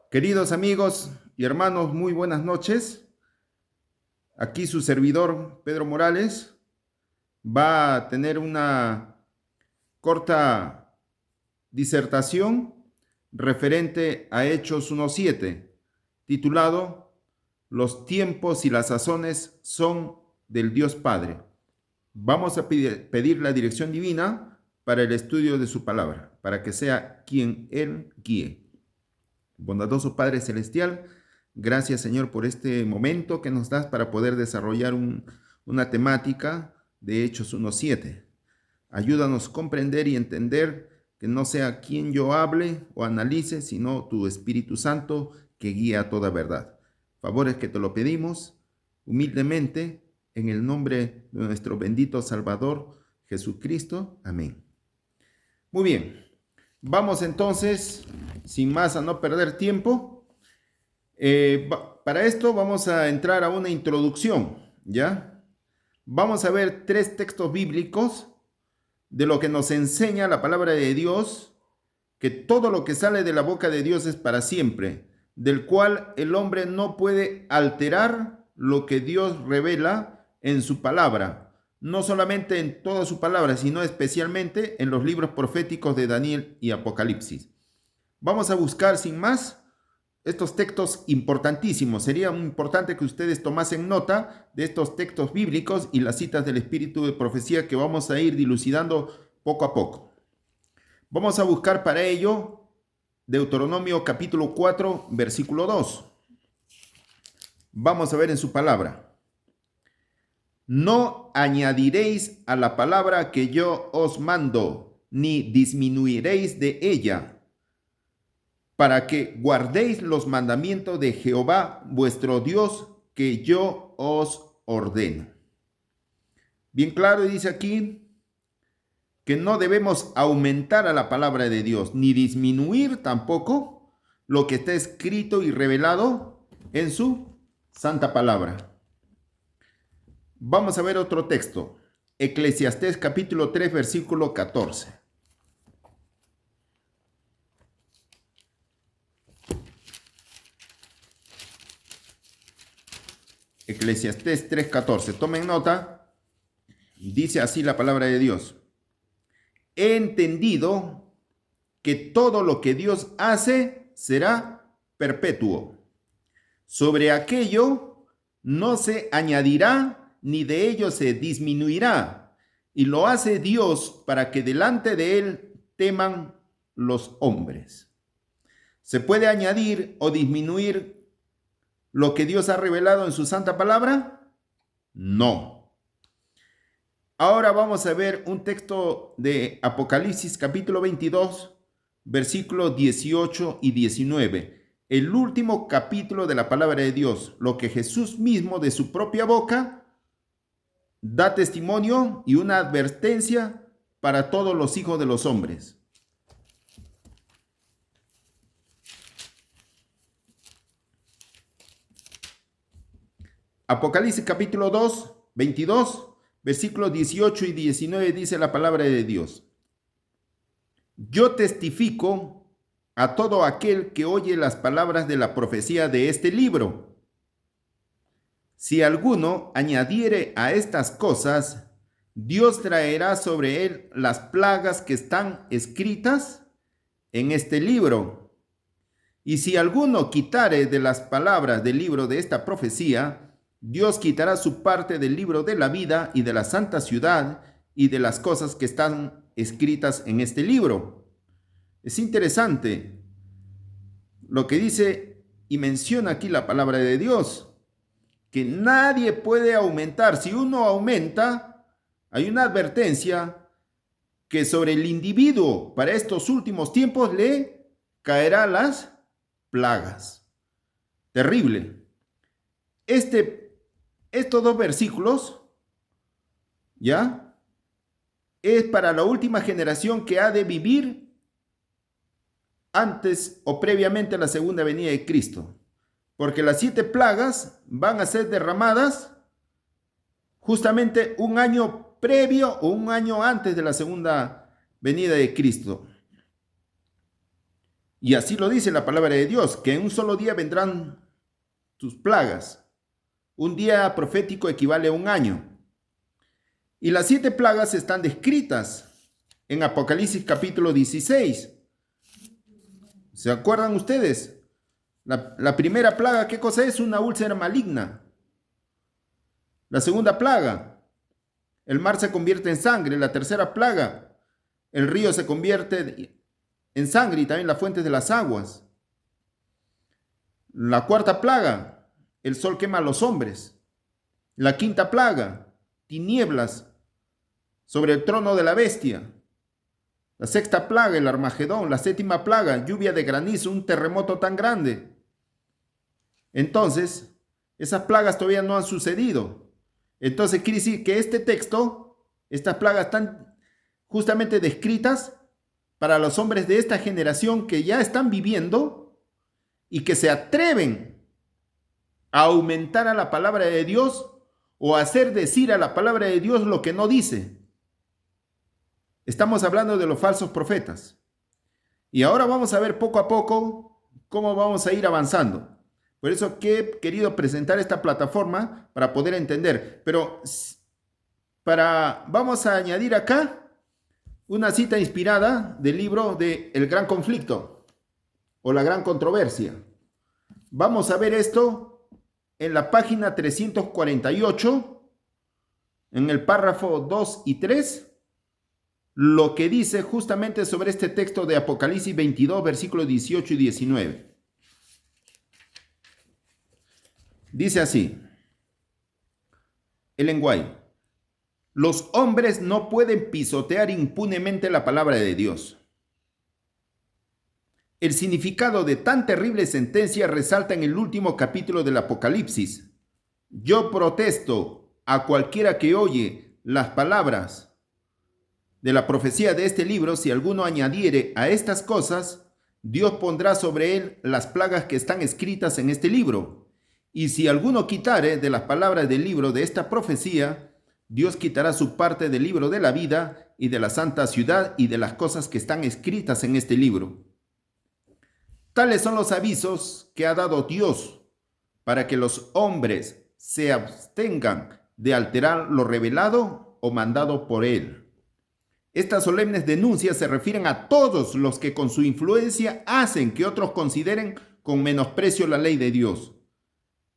Queridos amigos y hermanos, muy buenas noches. Aquí su servidor, Pedro Morales, va a tener una corta disertación referente a Hechos 1:7, titulado Los tiempos y las sazones son del Dios Padre. Vamos a pedir la dirección divina para el estudio de su palabra, para que sea quien Él guíe. Bondadoso Padre Celestial, gracias Señor por este momento que nos das para poder desarrollar una temática de Hechos 1:7. Ayúdanos a comprender y entender que no sea quien yo hable o analice, sino tu Espíritu Santo que guía toda verdad. Favores que te lo pedimos humildemente en el nombre de nuestro bendito Salvador Jesucristo. Amén. Muy bien, vamos entonces, sin más a no perder tiempo. Para esto vamos a entrar a una introducción, ¿ya? Vamos a ver tres textos bíblicos de lo que nos enseña la palabra de Dios, que todo lo que sale de la boca de Dios es para siempre, del cual el hombre no puede alterar lo que Dios revela en su palabra, no solamente en toda su palabra, sino especialmente en los libros proféticos de Daniel y Apocalipsis. Vamos a buscar sin más estos textos importantísimos. Sería muy importante que ustedes tomasen nota de estos textos bíblicos y las citas del espíritu de profecía que vamos a ir dilucidando poco a poco. Vamos a buscar para ello Deuteronomio capítulo 4, versículo 2. Vamos a ver en su palabra. No añadiréis a la palabra que yo os mando, ni disminuiréis de ella, para que guardéis los mandamientos de Jehová vuestro Dios que yo os ordeno. Bien claro dice aquí que no debemos aumentar a la palabra de Dios, ni disminuir tampoco lo que está escrito y revelado en su santa palabra. Vamos a ver otro texto, Eclesiastés capítulo 3, versículo 14. Eclesiastés 3:14. Tomen nota. Dice así la palabra de Dios. He entendido que todo lo que Dios hace será perpetuo. Sobre aquello no se añadirá ni de ello se disminuirá. Y lo hace Dios para que delante de él teman los hombres. ¿Se puede añadir o disminuir lo que Dios ha revelado en su santa palabra? No. Ahora vamos a ver un texto de Apocalipsis capítulo 22, versículos 18 y 19. El último capítulo de la palabra de Dios, lo que Jesús mismo de su propia boca da testimonio y una advertencia para todos los hijos de los hombres. Apocalipsis capítulo 2, 22, versículos 18 y 19 dice la palabra de Dios. Yo testifico a todo aquel que oye las palabras de la profecía de este libro. Si alguno añadiere a estas cosas, Dios traerá sobre él las plagas que están escritas en este libro. Y si alguno quitare de las palabras del libro de esta profecía, Dios quitará su parte del libro de la vida y de la santa ciudad y de las cosas que están escritas en este libro. Es interesante lo que dice y menciona aquí la palabra de Dios, que nadie puede aumentar. Si uno aumenta, hay una advertencia que sobre el individuo para estos últimos tiempos le caerán las plagas. Terrible. Estos dos versículos, ¿ya? Es para la última generación que ha de vivir antes o previamente a la segunda venida de Cristo. Porque las 7 plagas van a ser derramadas justamente un año previo o un año antes de la segunda venida de Cristo. Y así lo dice la palabra de Dios, que en un solo día vendrán tus plagas. Un día profético equivale a un año. Y las 7 plagas están descritas en Apocalipsis capítulo 16. ¿Se acuerdan ustedes? La primera plaga, ¿qué cosa es? Una úlcera maligna. La segunda plaga, el mar se convierte en sangre. La tercera plaga, el río se convierte en sangre y también la fuente de las aguas. La cuarta plaga, el sol quema a los hombres. La quinta plaga, tinieblas sobre el trono de la bestia. La sexta plaga, el Armagedón. La séptima plaga, lluvia de granizo, un terremoto tan grande. Entonces, esas plagas todavía no han sucedido. Entonces quiere decir que este texto, estas plagas están justamente descritas para los hombres de esta generación que ya están viviendo y que se atreven a aumentar a la palabra de Dios o a hacer decir a la palabra de Dios lo que no dice. Estamos hablando de los falsos profetas. Y ahora vamos a ver poco a poco cómo vamos a ir avanzando. Por eso que he querido presentar esta plataforma para poder entender. Pero vamos a añadir acá una cita inspirada del libro de El Gran Conflicto o La Gran Controversia. Vamos a ver esto en la página 348, en el párrafo 2 y 3, lo que dice justamente sobre este texto de Apocalipsis 22, versículos 18 y 19. Dice así, Ellen White: los hombres no pueden pisotear impunemente la palabra de Dios. El significado de tan terrible sentencia resalta en el último capítulo del Apocalipsis. Yo protesto a cualquiera que oye las palabras de la profecía de este libro, si alguno añadiere a estas cosas, Dios pondrá sobre él las plagas que están escritas en este libro. Y si alguno quitare de las palabras del libro de esta profecía, Dios quitará su parte del libro de la vida y de la santa ciudad y de las cosas que están escritas en este libro. Tales son los avisos que ha dado Dios para que los hombres se abstengan de alterar lo revelado o mandado por él. Estas solemnes denuncias se refieren a todos los que con su influencia hacen que otros consideren con menosprecio la ley de Dios.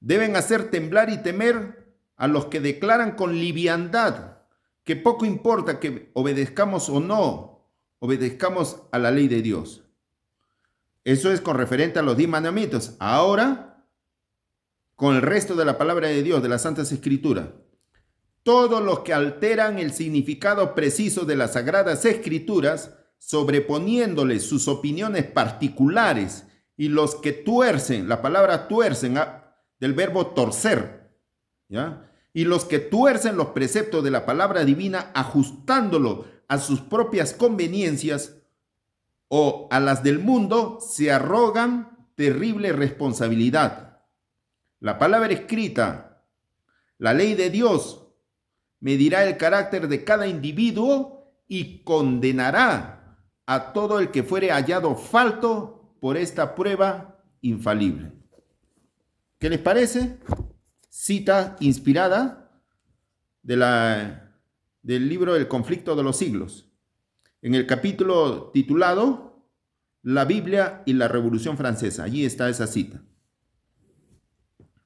Deben hacer temblar y temer a los que declaran con liviandad que poco importa que obedezcamos o no obedezcamos a la ley de Dios. Eso es con referente a los 10 mandamientos. Ahora, con el resto de la palabra de Dios, de las Santas Escrituras. Todos los que alteran el significado preciso de las Sagradas Escrituras, sobreponiéndoles sus opiniones particulares, y los que tuercen, la palabra tuercen, del verbo torcer, ¿ya? Y los que tuercen los preceptos de la palabra divina, ajustándolo a sus propias conveniencias o a las del mundo, se arrogan terrible responsabilidad. La palabra escrita, la ley de Dios, medirá el carácter de cada individuo y condenará a todo el que fuere hallado falto por esta prueba infalible. ¿Qué les parece? Cita inspirada del libro El Conflicto de los Siglos, en el capítulo titulado La Biblia y la Revolución Francesa. Allí está esa cita.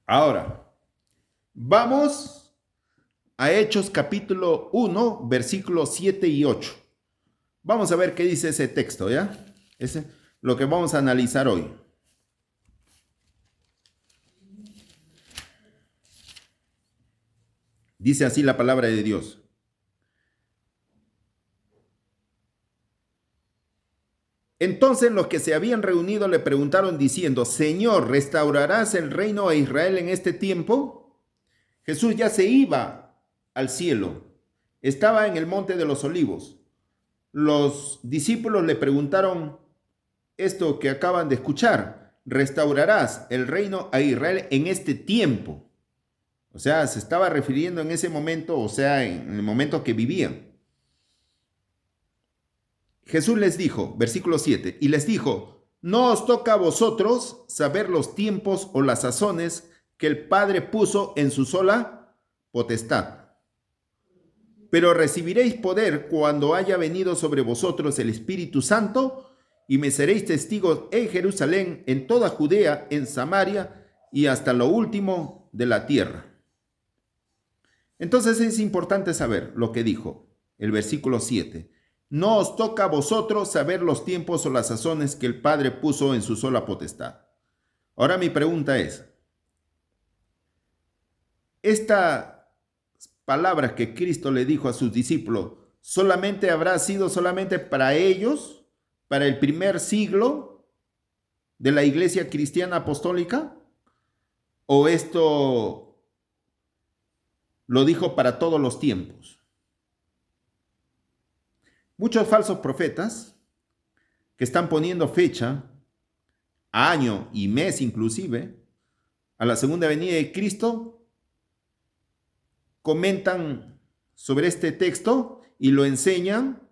Ahora, vamos a Hechos capítulo 1, versículos 7 y 8. Vamos a ver qué dice ese texto, ¿ya? Ese es lo que vamos a analizar hoy. Dice así la palabra de Dios. Entonces los que se habían reunido le preguntaron diciendo: Señor, ¿restaurarás el reino a Israel en este tiempo? Jesús ya se iba al cielo. Estaba en el monte de los olivos. Los discípulos le preguntaron esto que acaban de escuchar: ¿restaurarás el reino a Israel en este tiempo? O sea, se estaba refiriendo en ese momento, o sea, en el momento que vivían. Jesús les dijo, versículo 7, y les dijo: No os toca a vosotros saber los tiempos o las sazones que el Padre puso en su sola potestad. Pero recibiréis poder cuando haya venido sobre vosotros el Espíritu Santo, y me seréis testigos en Jerusalén, en toda Judea, en Samaria y hasta lo último de la tierra. Entonces es importante saber lo que dijo el versículo 7. No os toca a vosotros saber los tiempos o las sazones que el Padre puso en su sola potestad. Ahora mi pregunta es, estas palabras que Cristo le dijo a sus discípulos, ¿solamente habrá sido solamente para ellos, para el primer siglo de la iglesia cristiana apostólica? ¿O esto lo dijo para todos los tiempos? Muchos falsos profetas que están poniendo fecha, año y mes inclusive, a la segunda venida de Cristo, comentan sobre este texto y lo enseñan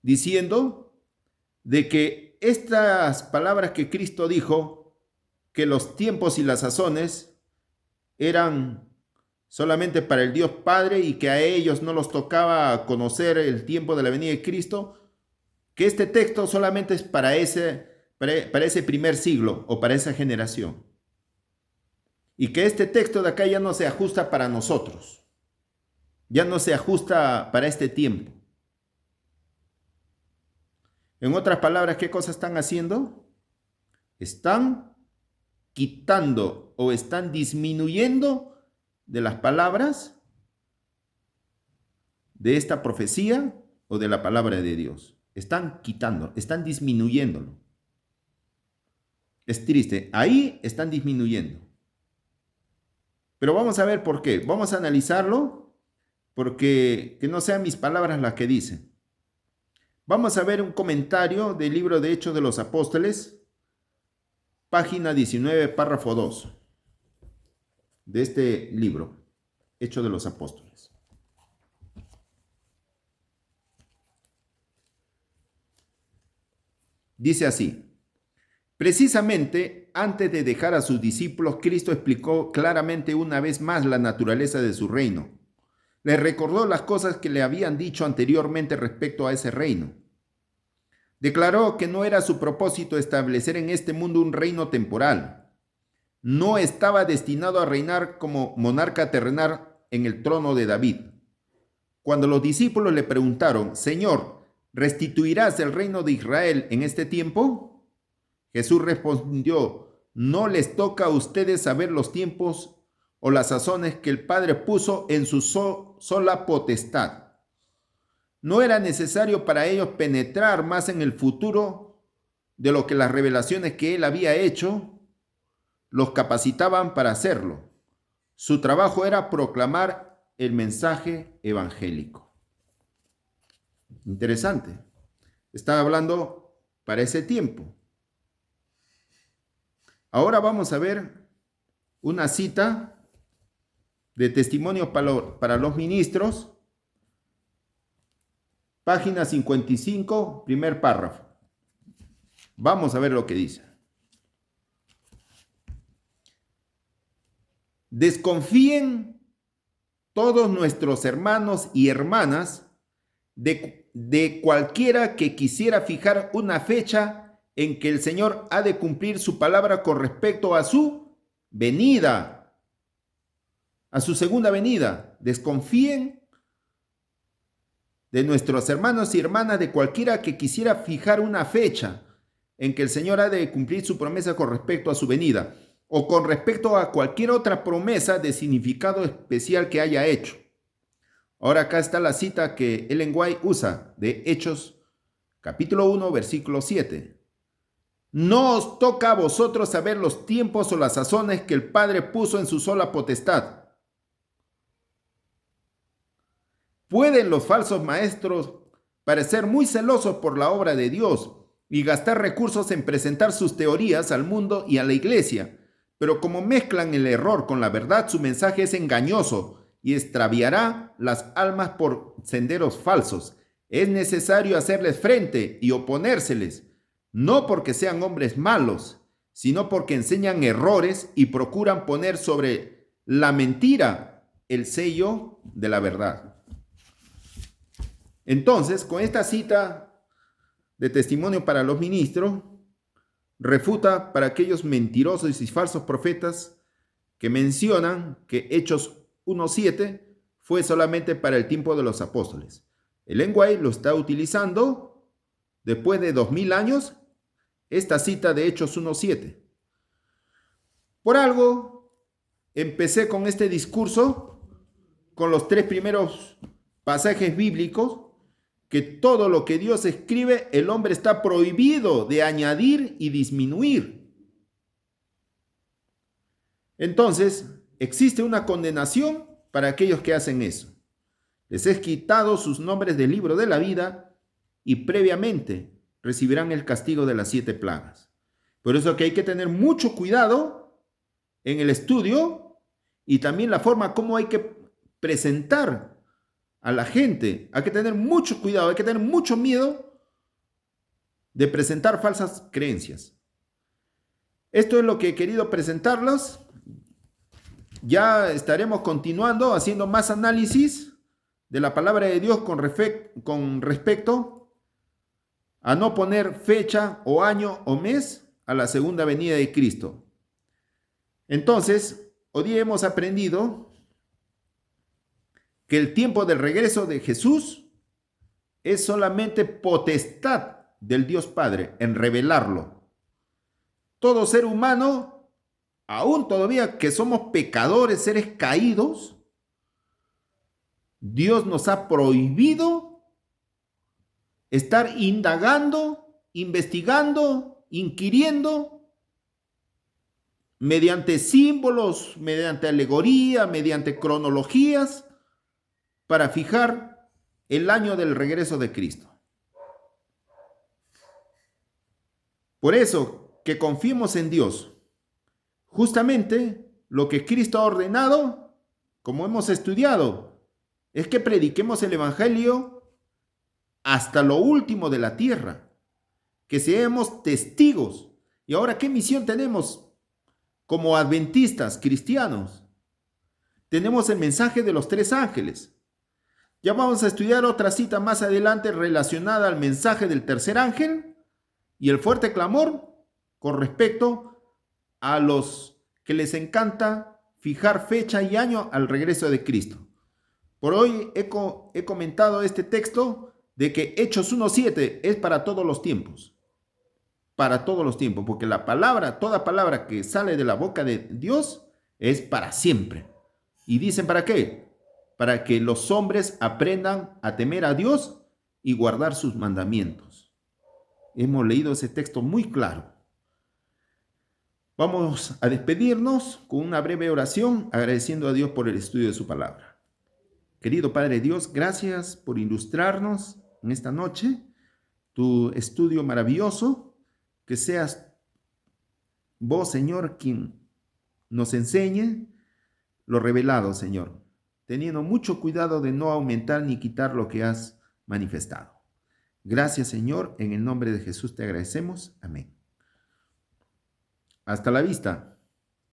diciendo de que estas palabras que Cristo dijo, que los tiempos y las sazones eran solamente para el Dios Padre y que a ellos no los tocaba conocer el tiempo de la venida de Cristo, que este texto solamente es para ese primer siglo o para esa generación. Y que este texto de acá ya no se ajusta para nosotros, ya no se ajusta para este tiempo. En otras palabras, ¿qué cosas están haciendo? Están quitando o están disminuyendo de las palabras de esta profecía o de la palabra de Dios. Están quitando, están disminuyéndolo. Es triste, ahí están disminuyendo. Pero vamos a ver por qué. Vamos a analizarlo porque que no sean mis palabras las que dicen. Vamos a ver un comentario del libro de Hechos de los Apóstoles, página 19, párrafo 2. De este libro, Hechos de los Apóstoles. Dice así: precisamente antes de dejar a sus discípulos, Cristo explicó claramente una vez más la naturaleza de su reino. Les recordó las cosas que le habían dicho anteriormente respecto a ese reino. Declaró que no era su propósito establecer en este mundo un reino temporal. No estaba destinado a reinar como monarca terrenal en el trono de David. Cuando los discípulos le preguntaron: Señor, ¿restituirás el reino de Israel en este tiempo? Jesús respondió: no les toca a ustedes saber los tiempos o las sazones que el Padre puso en su sola potestad. No era necesario para ellos penetrar más en el futuro de lo que las revelaciones que Él había hecho los capacitaban para hacerlo. Su trabajo era proclamar el mensaje evangélico. Interesante. Está hablando para ese tiempo. Ahora vamos a ver una cita de Testimonios para los Ministros, página 55, primer párrafo. Vamos a ver lo que dice. Desconfíen todos nuestros hermanos y hermanas de cualquiera que quisiera fijar una fecha en que el Señor ha de cumplir su palabra con respecto a su venida, a su segunda venida. Desconfíen de nuestros hermanos y hermanas de cualquiera que quisiera fijar una fecha en que el Señor ha de cumplir su promesa con respecto a su venida, o con respecto a cualquier otra promesa de significado especial que haya hecho. Ahora acá está la cita que Ellen White usa de Hechos, capítulo 1, versículo 7. No os toca a vosotros saber los tiempos o las sazones que el Padre puso en su sola potestad. ¿Pueden los falsos maestros parecer muy celosos por la obra de Dios y gastar recursos en presentar sus teorías al mundo y a la iglesia? Pero como mezclan el error con la verdad, su mensaje es engañoso y extraviará las almas por senderos falsos. Es necesario hacerles frente y oponérseles, no porque sean hombres malos, sino porque enseñan errores y procuran poner sobre la mentira el sello de la verdad. Entonces, con esta cita de testimonio para los ministros, refuta para aquellos mentirosos y falsos profetas que mencionan que Hechos 1:7 fue solamente para el tiempo de los apóstoles. El lenguaje lo está utilizando después de 2000 años, esta cita de Hechos 1:7. Por algo, empecé con este discurso, con los 3 primeros pasajes bíblicos, que todo lo que Dios escribe, el hombre está prohibido de añadir y disminuir. Entonces, existe una condenación para aquellos que hacen eso. Les es quitado sus nombres del libro de la vida y previamente recibirán el castigo de las 7 plagas. Por eso que hay que tener mucho cuidado en el estudio y también la forma como hay que presentar a la gente. Hay que tener mucho cuidado, hay que tener mucho miedo de presentar falsas creencias. Esto es lo que he querido presentarlos. Ya estaremos continuando haciendo más análisis de la palabra de Dios con respecto a no poner fecha o año o mes a la segunda venida de Cristo. Entonces, hoy día hemos aprendido que el tiempo del regreso de Jesús es solamente potestad del Dios Padre en revelarlo. Todo ser humano, aún todavía que somos pecadores, seres caídos, Dios nos ha prohibido estar indagando, investigando, inquiriendo mediante símbolos, mediante alegoría, mediante cronologías, para fijar el año del regreso de Cristo. Por eso, que confiemos en Dios. Justamente lo que Cristo ha ordenado, como hemos estudiado, es que prediquemos el Evangelio hasta lo último de la tierra, que seamos testigos. ¿Y ahora qué misión tenemos como adventistas cristianos? Tenemos el mensaje de los 3 ángeles. Ya vamos a estudiar otra cita más adelante relacionada al mensaje del tercer ángel y el fuerte clamor con respecto a los que les encanta fijar fecha y año al regreso de Cristo. Por hoy he comentado este texto de que Hechos 1:7 es para todos los tiempos. Para todos los tiempos, porque la palabra, toda palabra que sale de la boca de Dios es para siempre. ¿Y dicen para qué? Para que los hombres aprendan a temer a Dios y guardar sus mandamientos. Hemos leído ese texto muy claro. Vamos a despedirnos con una breve oración, agradeciendo a Dios por el estudio de su palabra. Querido Padre Dios, gracias por ilustrarnos en esta noche tu estudio maravilloso, que seas vos, Señor, quien nos enseñe lo revelado, Señor, teniendo mucho cuidado de no aumentar ni quitar lo que has manifestado. Gracias, Señor, en el nombre de Jesús te agradecemos. Amén. Hasta la vista.